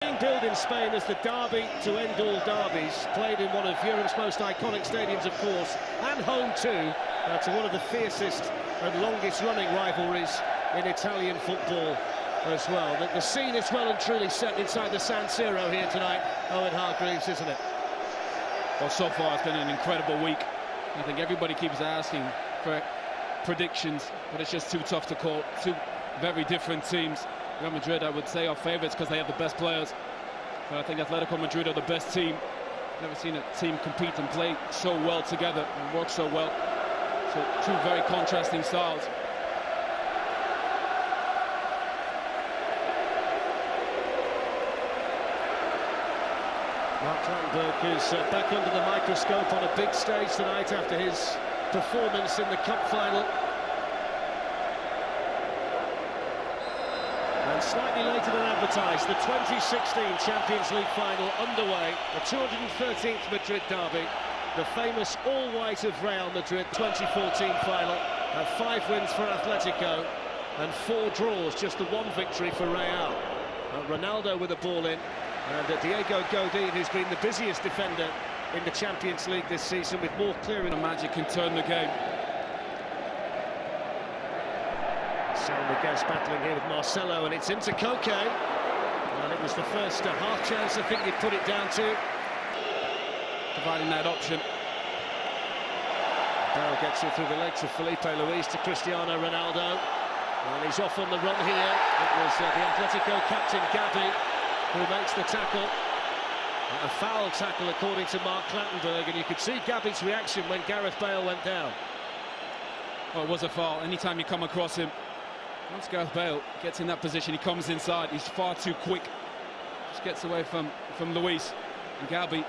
Being billed in Spain as the derby to end all derbies, played in one of Europe's most iconic stadiums, of course, and home too to one of the fiercest and longest-running rivalries in Italian football as well. The scene is well and truly set inside the San Siro here tonight, Owen Hargreaves, isn't it? Well, so far it's been an incredible week. I think everybody keeps asking for predictions, but it's just too tough to call. Two very different teams. Real Madrid, I would say, are favourites because they have the best players. But I think Atletico Madrid are the best team. Never seen a team compete and play so well together and work so well. So two very contrasting styles. Mark Clattenburg is back under the microscope on a big stage tonight after his performance in the cup final. And slightly later than advertised, the 2016 Champions League final underway, the 213th Madrid derby, the famous all-white of Real Madrid 2014 final, 5 wins for Atletico and 4 draws, just the 1 victory for Real. Ronaldo with a ball in, and Diego Godin, who's been the busiest defender in the Champions League this season, with more clearing. The magic can turn the game. Salmiguez battling here with Marcelo, and it's into Koke. And it was the first half chance I think you'd put it down to. Providing that option. Bale gets it through the legs of Felipe Luis to Cristiano Ronaldo. And he's off on the run here. It was the Atletico captain, Gabi, who makes the tackle. A foul tackle, according to Mark Clattenburg, and you could see Gabi's reaction when Gareth Bale went down. Oh, it was a foul. Anytime you come across him, once Gareth Bale gets in that position, he comes inside. He's far too quick. Just gets away from Luis. And Gabi,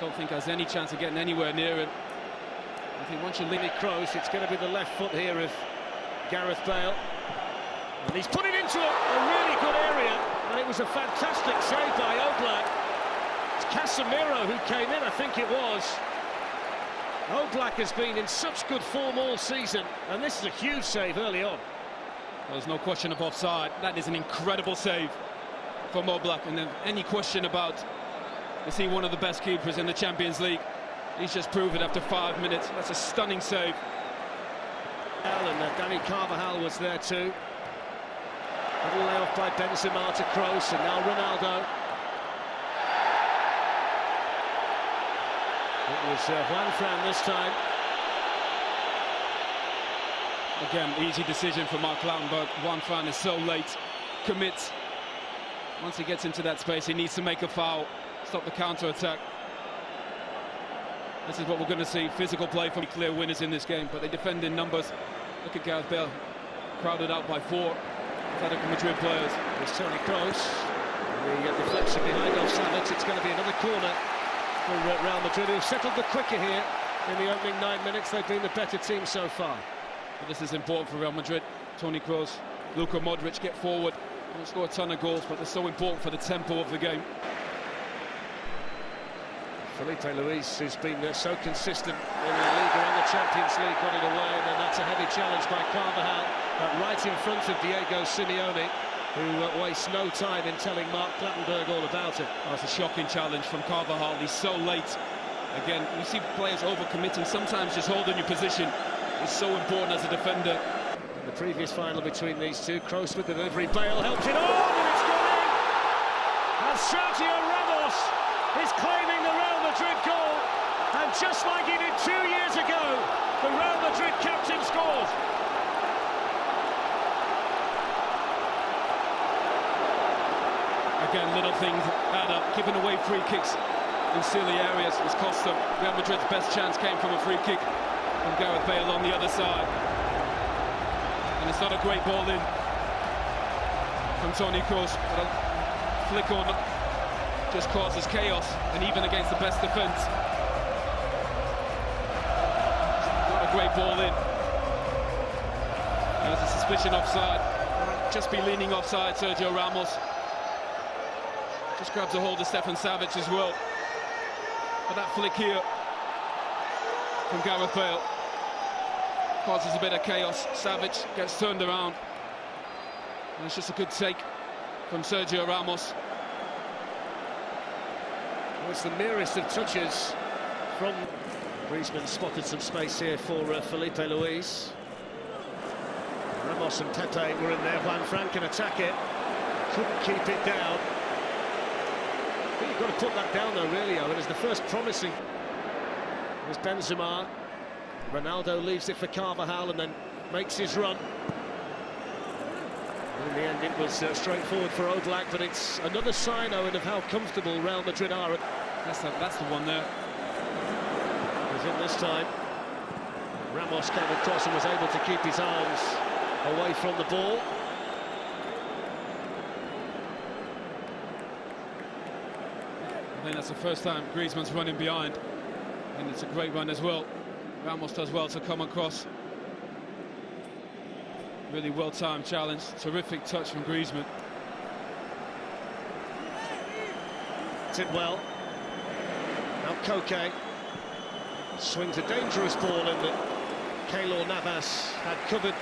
don't think has any chance of getting anywhere near him. I think once you leave it close, it's going to be the left foot here of Gareth Bale. And he's put it into a really good area, and it was a fantastic save by Oblak. It's Casemiro who came in, I think it was. Oblak has been in such good form all season, and this is a huge save early on. There's no question of offside. That is an incredible save from Oblak, and then any question about is he one of the best keepers in the Champions League? He's just proved it after 5 minutes. That's a stunning save. And Dani Carvajal was there too. Little layoff by Benzema to Kroos, and now Ronaldo. It was Juan Fran this time. Again, easy decision for Mark Clattenburg. Juan Fran is so late, commits. Once he gets into that space, he needs to make a foul, stop the counter-attack. This is what we're going to see, physical play from clear winners in this game, but they defend in numbers. Look at Gareth Bale, crowded out by 4 Atletico Madrid players. There's Toni Kroos, the deflection behind off Savic. It's going to be another corner for Real Madrid, who have settled the quicker here in the opening 9 minutes. They've been the better team so far. But this is important for Real Madrid. Toni Kroos, Luka Modric get forward. They don't score a ton of goals, but they're so important for the tempo of the game. Felipe Luis, who's been so consistent in La Liga and the Champions League, got it away, and then that's a heavy challenge by Carvajal, right in front of Diego Simeone, who wastes no time in telling Mark Clattenburg all about it. Oh, it's a shocking challenge from Carvajal. He's so late. Again, you see players overcommitting, sometimes just holding your position is so important as a defender. In the previous final between these two, Kroos with the delivery, Bale helped it on, and it's gone in! And Sergio Ramos is claiming the Real Madrid goal, and just like he did 2 years ago, the Real Madrid captain scores. Again, little things add up. Giving away free kicks in silly areas has cost them. Real Madrid's best chance came from a free kick from Gareth Bale on the other side. And it's not a great ball in from Toni Kroos, but a flick on just causes chaos, and even against the best defence. Not a great ball in. There's a suspicion offside. Just be leaning offside, Sergio Ramos. Just grabs a hold of Stefan Savic as well. But that flick here from Gareth Bale causes a bit of chaos. Savic gets turned around. And it's just a good take from Sergio Ramos. It's the merest of touches from Griezmann. Spotted some space here for Felipe Luis. Ramos and Pepe were in there. Juan Fran can attack it. Couldn't keep it down. I think you've got to put that down though, really, Owen. It's the first promising. There's Benzema. Ronaldo leaves it for Carvajal and then makes his run. In the end, it was straightforward for Oblak, but it's another sign, Owen, of how comfortable Real Madrid are. That's the one there. Was in this time. Ramos came across and was able to keep his arms away from the ball. I think that's the first time Griezmann's running behind, and it's a great run as well. Ramos does well to come across. Really well-timed challenge. Terrific touch from Griezmann. Did well. Now Koke swings a dangerous ball in that Keylor Navas had covered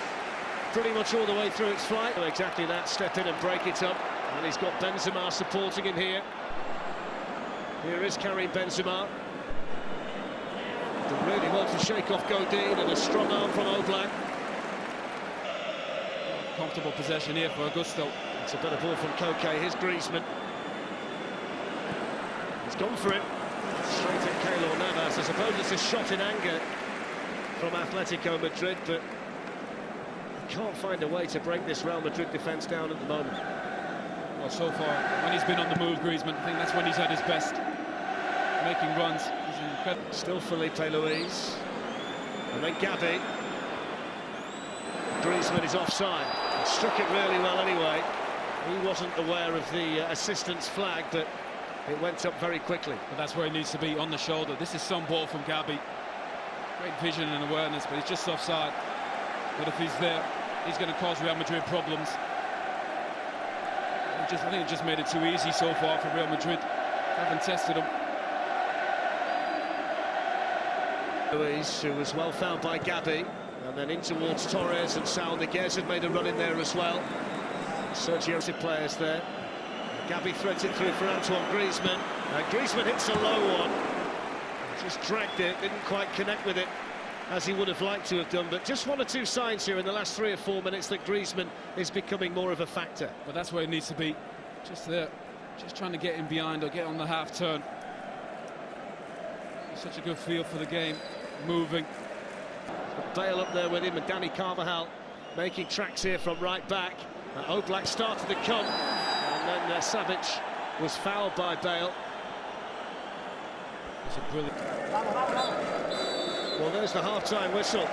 pretty much all the way through its flight. Exactly that, step in and break it up. And he's got Benzema supporting him here. Here is Karim Benzema. Did really well to shake off Godin, and a strong arm from Oblak. Comfortable possession here for Augusto. It's a better ball from Koke. Here's Griezmann. He's gone for it. Straight at Keylor Navas. I suppose it's a shot in anger from Atletico Madrid, but he can't find a way to break this Real Madrid defence down at the moment. Well, so far, when he's been on the move, Griezmann, I think that's when he's at his best. Making runs. He's incredible. Still Felipe Luis. And then Gavi. Griezmann is offside. He struck it really well anyway. He wasn't aware of the assistant's flag, but it went up very quickly. But that's where he needs to be, on the shoulder. This is some ball from Gavi. Great vision and awareness, but he's just offside. But if he's there, he's going to cause Real Madrid problems. I think it just made it too easy so far for Real Madrid. Haven't tested him. Luis, who was well fouled by Gavi, and then in towards Torres, and Saul Niguez had made a run in there as well. Sergio players there. Gavi threads it through for Antoine Griezmann. Griezmann hits a low one. Just dragged it, didn't quite connect with it as he would have liked to have done, but just one or two signs here in the last 3 or 4 minutes that Griezmann is becoming more of a factor. But that's where he needs to be, just there, just trying to get in behind or get on the half turn. Such a good feel for the game, moving. Bale up there with him, and Danny Carvajal making tracks here from right back. Oblak started to come, and then Savic was fouled by Bale. It's a brilliant. Well, there's the half-time whistle,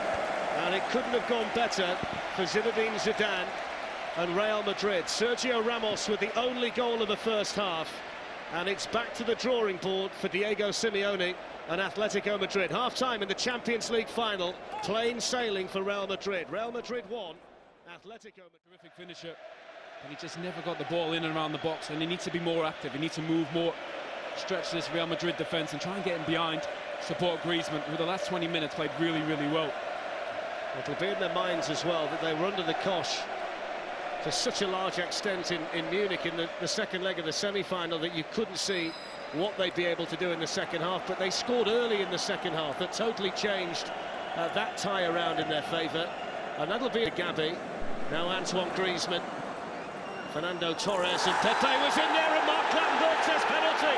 and it couldn't have gone better for Zinedine Zidane and Real Madrid. Sergio Ramos with the only goal of the first half, and it's back to the drawing board for Diego Simeone and Atletico Madrid. Half-time in the Champions League final, plain sailing for Real Madrid. Real Madrid won, Atletico Madrid. Terrific finisher, and he just never got the ball in and around the box, and he needs to be more active, he needs to move more, stretch this Real Madrid defence and try and get him behind, support Griezmann, who the last 20 minutes played really, really well. It'll be in their minds as well that they were under the cosh to such a large extent in Munich in the second leg of the semi-final that you couldn't see what they'd be able to do in the second half, but they scored early in the second half. That totally changed that tie around in their favour, and that'll be a Gavi. Now Antoine Griezmann, Fernando Torres, and Pepe was in there, and Mark Clattenburg says penalty.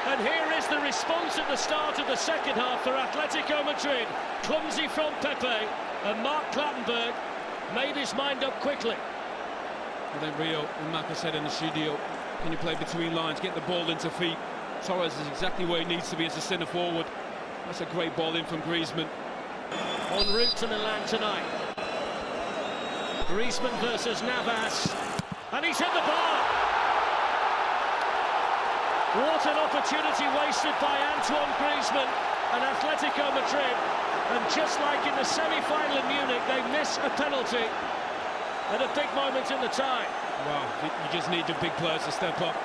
And here is the response at the start of the second half for Atletico Madrid. Clumsy from Pepe, and Mark Clattenburg made his mind up quickly. And then Rio and Maka said in the studio, can you play between lines, get the ball into feet? Torres is exactly where he needs to be as a centre forward. That's a great ball in from Griezmann. En route to Milan tonight. Griezmann versus Navas, and he's hit the bar. What an opportunity wasted by Antoine Griezmann and Atletico Madrid. And just like in the semi-final in Munich, they miss a penalty at a big moment in the tie. Wow, you just need the big players to step up.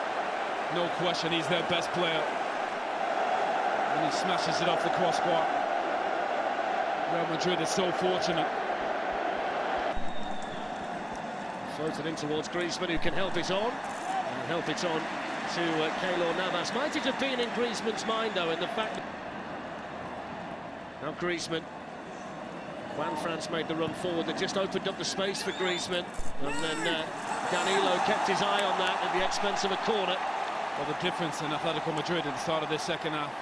No question, he's their best player. And he smashes it off the crossbar. Real Madrid is so fortunate. Floated in towards Griezmann, who can help it on. And help it on to Keylor Navas. Might it have been in Griezmann's mind, though, in the fact that... Now Griezmann. Juan France made the run forward that just opened up the space for Griezmann. And then Danilo kept his eye on that at the expense of a corner. Well, the difference in Atletico Madrid at the start of this second half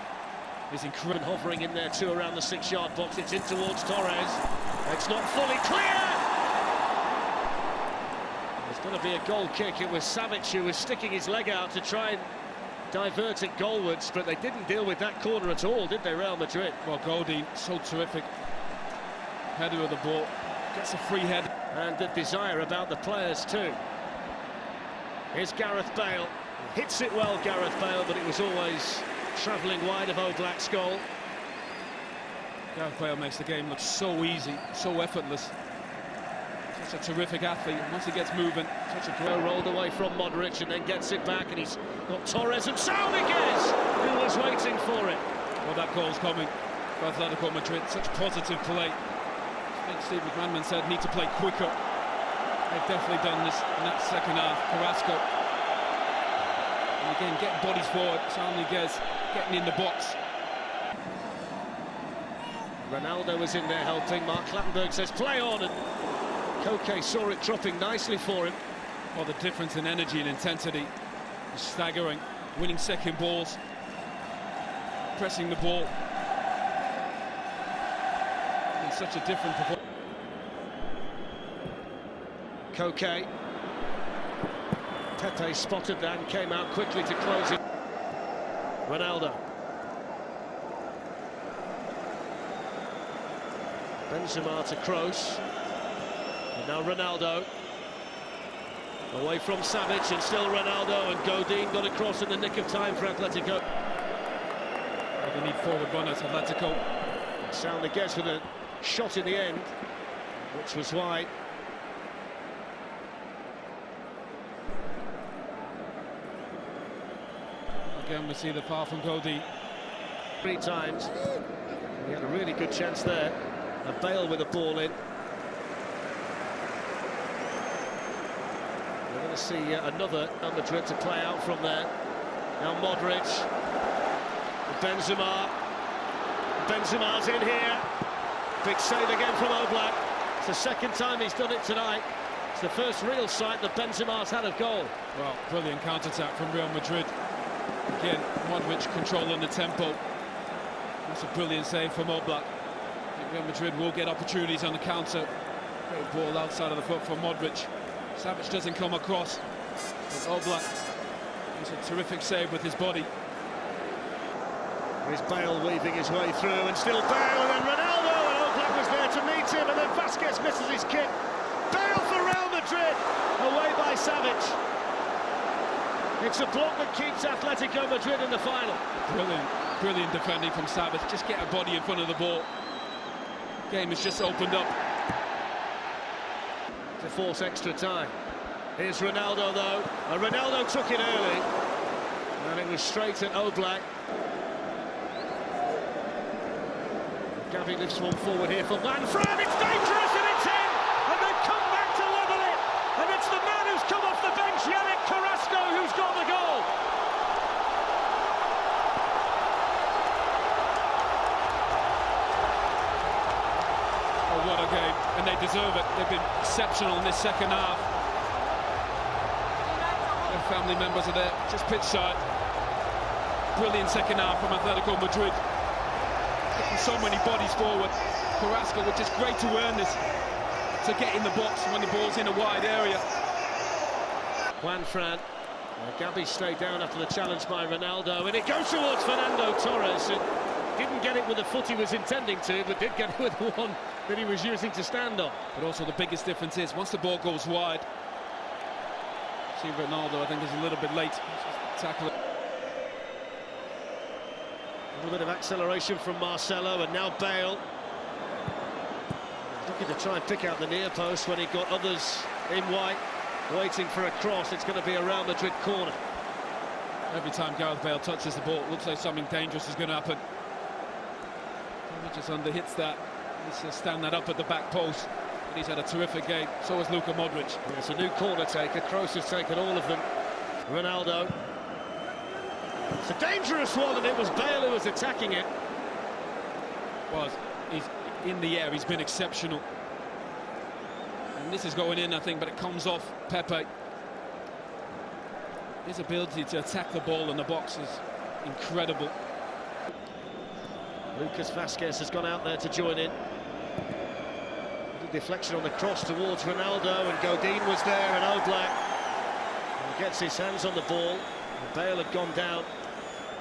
is incredible. Hovering in there too around the 6-yard box. It's in towards Torres. It's not fully clear. There's going to be a goal kick. It was Savic who was sticking his leg out to try and divert it goalwards, but they didn't deal with that corner at all, did they, Real Madrid? Well, Godin, so terrific. Header of the ball, gets a free head. And the desire about the players too. Here's Gareth Bale. Hits it well, Gareth Bale, but it was always travelling wide of Oblak's goal. Gareth Bale makes the game look so easy, so effortless. Such a terrific athlete. Once he gets moving, such a great rolled away from Modric and then gets it back, and he's got Torres and Saúl who was waiting for it. Well, that goal's coming for Atletico Madrid. Such positive play. I think Steve McManaman said need to play quicker. They've definitely done this in that second half. Carrasco. And again, getting bodies forward. Saúl getting in the box. Ronaldo was in there helping. Mark Clattenburg says play on, and Koke saw it dropping nicely for him. Well, the difference in energy and intensity is staggering. Winning second balls, pressing the ball. It's such a different performance. Koke. Pepe spotted that and came out quickly to close it. Ronaldo. Benzema to Kroos. And now Ronaldo. Away from Savic, and still Ronaldo, and Godin got across in the nick of time for Atletico. Well, they need forward runners, Atletico. Sound against with a shot in the end, which was wide. Again, we see the foul from Godin. 3 times. He had a really good chance there. A Bale with a ball in. We're going to see another Real Madrid to play out from there. Now Modric. Benzema. Benzema's in here. Big save again from Oblak. It's the second time he's done it tonight. It's the first real sight that Benzema's had of goal. Well, brilliant counter-attack from Real Madrid. Again, Modric controlling the tempo. That's a brilliant save from Oblak. Real Madrid will get opportunities on the counter. Great ball outside of the foot from Modric. Savic doesn't come across. But Oblak does a terrific save with his body. There's Bale weaving his way through, and still Bale, and then Ronaldo, and Oblak was there to meet him, and then Vasquez misses his kick. Bale for Real Madrid, away by Savic. It's a block that keeps Atletico Madrid in the final. Brilliant defending from Savic. Just get a body in front of the ball. Game has just opened up. To force extra time. Here's Ronaldo, though. Ronaldo took it early, and it was straight at Oblak. Gavi lifts one forward here for Manfred. It's dangerous, and it's in, and they've come back to level it, and it's the man who's come off the bench, Yannick Carrasco, who's got the goal. Oh, what a game, and they deserve it. They've been exceptional in this second half. Their family members are there, just pitch side. Brilliant second half from Atletico Madrid. Getting so many bodies forward. Carrasco, which is great to earn this, to get in the box when the ball's in a wide area. Juan Fran. Gavi stayed down after the challenge by Ronaldo, and it goes towards Fernando Torres. And didn't get it with the foot he was intending to, but did get it with the one that he was using to stand on. But also the biggest difference is once the ball goes wide, see Ronaldo, I think, is a little bit late. Tackle it. A little bit of acceleration from Marcelo, and now Bale. Looking to try and pick out the near post when he got others in white, waiting for a cross. It's going to be a Real Madrid corner. Every time Gareth Bale touches the ball, it looks like something dangerous is going to happen. He just underhits that. He's stand that up at the back post. But he's had a terrific game. So has Luka Modric. It's a new corner taker. Kroos has taken all of them. Ronaldo. It's a dangerous one, and it was Bale who was attacking it. Well, he's in the air, he's been exceptional. And this is going in, I think, but it comes off Pepe. His ability to attack the ball in the box is incredible. Lucas Vazquez has gone out there to join in. Deflection on the cross towards Ronaldo, and Godin was there, and Oblak gets his hands on the ball. And Bale had gone down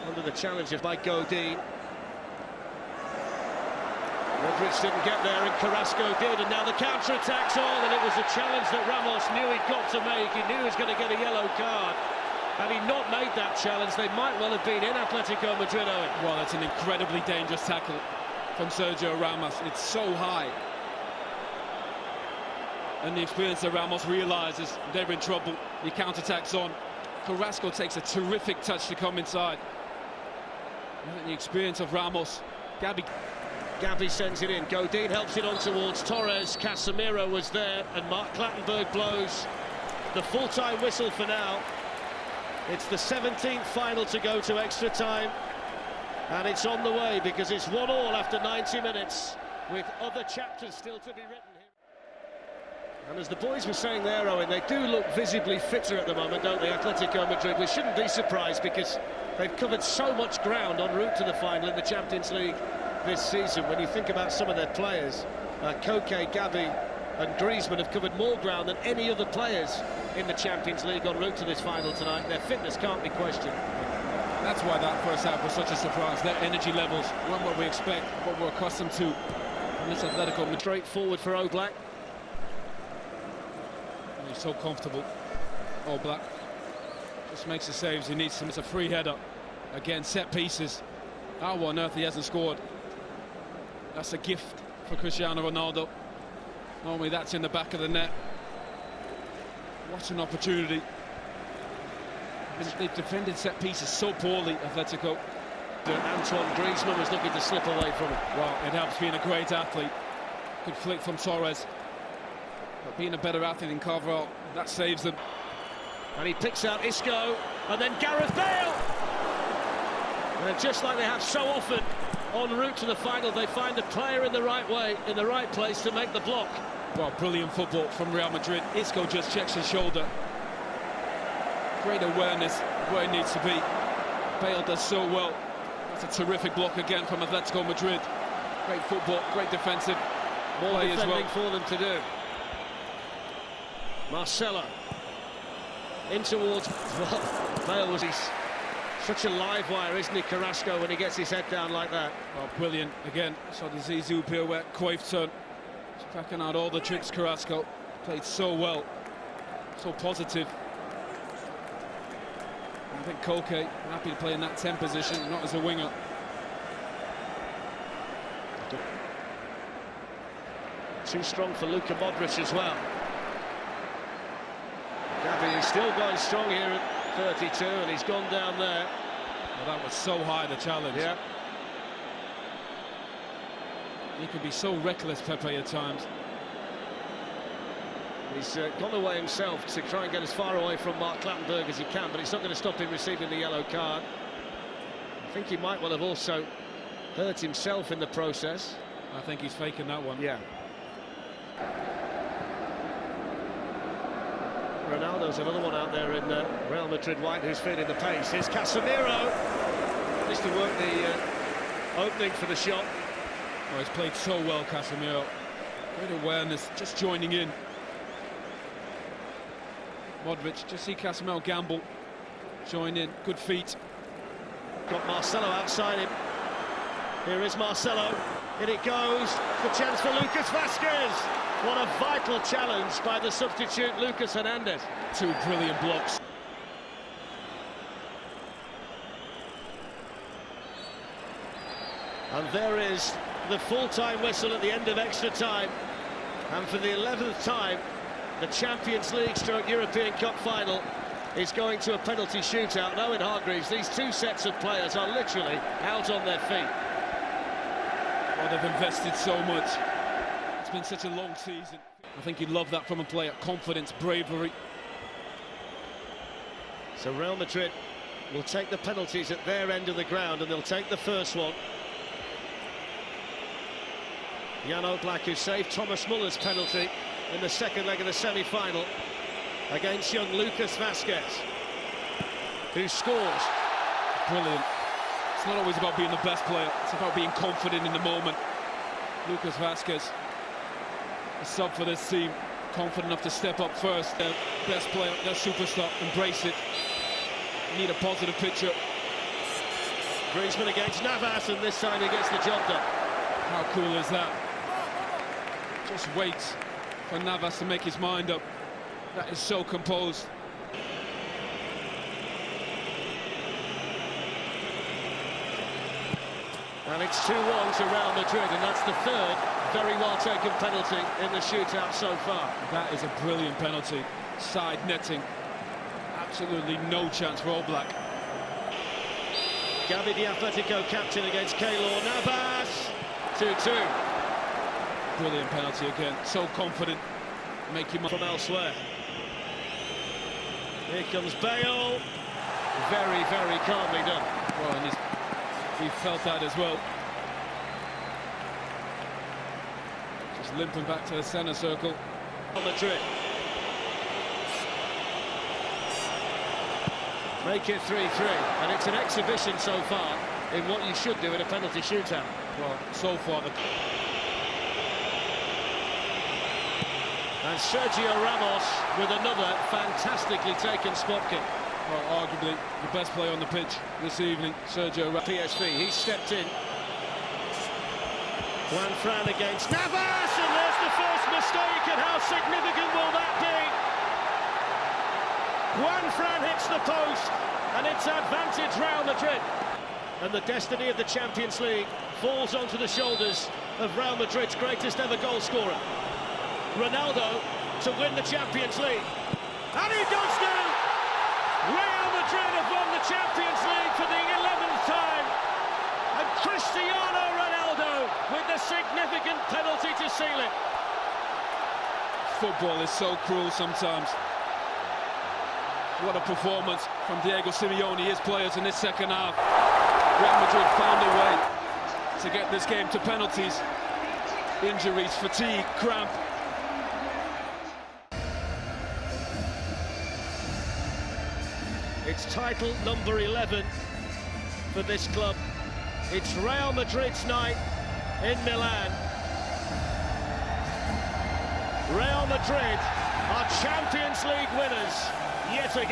under the challenge by Godin. Madrid didn't get there, and Carrasco did, and now the counter-attack's on, and it was a challenge that Ramos knew he'd got to make. He knew he was going to get a yellow card. Had he not made that challenge, they might well have been in Atletico Madrid, Owen. Well, that's an incredibly dangerous tackle from Sergio Ramos. It's so high. And the experience that Ramos realises they're in trouble. The counter-attack's on. Carrasco takes a terrific touch to come inside. And the experience of Ramos. Gabi sends it in. Godin helps it on towards Torres. Casemiro was there, and Mark Clattenburg blows the full-time whistle for now. It's the 17th final to go to extra time, and it's on the way because it's 1-1 after 90 minutes, with other chapters still to be written here. And as the boys were saying there, Owen, they do look visibly fitter at the moment, don't they, Atletico Madrid? We shouldn't be surprised because they've covered so much ground en route to the final in the Champions League this season. When you think about some of their players, Koke, Gabi and Griezmann have covered more ground than any other players in the Champions League en route to this final tonight. Their fitness can't be questioned. That's why that first half was such a surprise. Their energy levels weren't what we expect, what we're accustomed to in this Atletico Madrid. Straight forward for Oblak. He's so comfortable. Oblak just makes the saves he needs. It's a free header. Again, set pieces. How on earth he hasn't scored? That's a gift for Cristiano Ronaldo. Normally that's in the back of the net. What an opportunity. They've defended set pieces so poorly, Atletico. Antoine Griezmann was looking to slip away from it. Well, it helps being a great athlete. Good flick from Torres. But being a better athlete than Carvalho, that saves them. And he picks out Isco, and then Gareth Bale! And just like they have so often en route to the final, they find a player in the right way, in the right place to make the block. Well, brilliant football from Real Madrid. Isco just checks his shoulder. Great awareness where he needs to be. Bale does so well. That's a terrific block again from Atletico Madrid. Great football, great defensive play as well. For them to do. Marcelo in towards Bale. Was he's such a live wire, isn't he, Carrasco, when he gets his head down like that? Oh, brilliant again. So the Zizou pirouette, Cruyff turn. He's packing out all the tricks. Carrasco played so well, so positive. I think Koke happy to play in that 10 position, not as a winger. Too strong for Luka Modric as well. Gabi is still going strong here at 32, and he's gone down there. Well, that was so high, the challenge. Yeah. He could be so reckless, Pepe, at times. He's gone away himself to try and get as far away from Mark Clattenburg as he can, but it's not going to stop him receiving the yellow card. I think he might well have also hurt himself in the process. I think he's faking that one. Yeah. Ronaldo's another one out there in Real Madrid white who's feeling the pace. Here's Casemiro. Just to work the opening for the shot. Oh, he's played so well, Casemiro. Great awareness, just joining in. Modric, just see Casemiro gamble. Join in, good feet. Got Marcelo outside him. Here is Marcelo. In it goes. The chance for Lucas Vazquez. What a vital challenge by the substitute Lucas Hernandez. Two brilliant blocks. And there is the full-time whistle at the end of extra time. And for the 11th time, the Champions League / European Cup final is going to a penalty shootout. Now in Hargreaves, these two sets of players are literally out on their feet. Oh, they've invested so much. It's been such a long season. I think you'd love that from a player. Confidence, bravery. So Real Madrid will take the penalties at their end of the ground, and they'll take the first one. Jan Oblak, who saved Thomas Muller's penalty in the second leg of the semi-final against young Lucas Vazquez, who scores. Brilliant. It's not always about being the best player, it's about being confident in the moment. Lucas Vazquez, a sub for this team, confident enough to step up first. Their best player, their superstar, embrace it. Need a positive picture. Griezmann against Navas, and this time he gets the job done. How cool is that? Just waits for Navas to make his mind up. That is so composed. And it's 2-1 to Real Madrid, and that's the third very well-taken penalty in the shootout so far. That is a brilliant penalty. Side netting. Absolutely no chance for Oblak. Gavi, the Atletico captain, against Keylor Navas. 2-2. Brilliant penalty again. So confident. Make him from elsewhere. Here comes Bale. Very, very calmly done. Well, and he felt that as well. Just limping back to the centre circle. Madrid. Make it 3-3, and it's an exhibition so far in what you should do in a penalty shootout. Well, so far And Sergio Ramos with another fantastically taken spot kick. Well, arguably the best player on the pitch this evening, Sergio Ramos. PSV, he stepped in. Juan Fran against Navas, and there's the first mistake, and how significant will that be? Juan Fran hits the post, and it's advantage Real Madrid. And the destiny of the Champions League falls onto the shoulders of Real Madrid's greatest ever goal scorer, Ronaldo, to win the Champions League. And he does do! Real Madrid have won the Champions League for the 11th time. And Cristiano Ronaldo with the significant penalty to seal it. Football is so cruel sometimes. What a performance from Diego Simeone, his players in this second half. Real Madrid found a way to get this game to penalties. Injuries, fatigue, cramp. It's title number 11 for this club. It's Real Madrid's night in Milan. Real Madrid are Champions League winners yet again.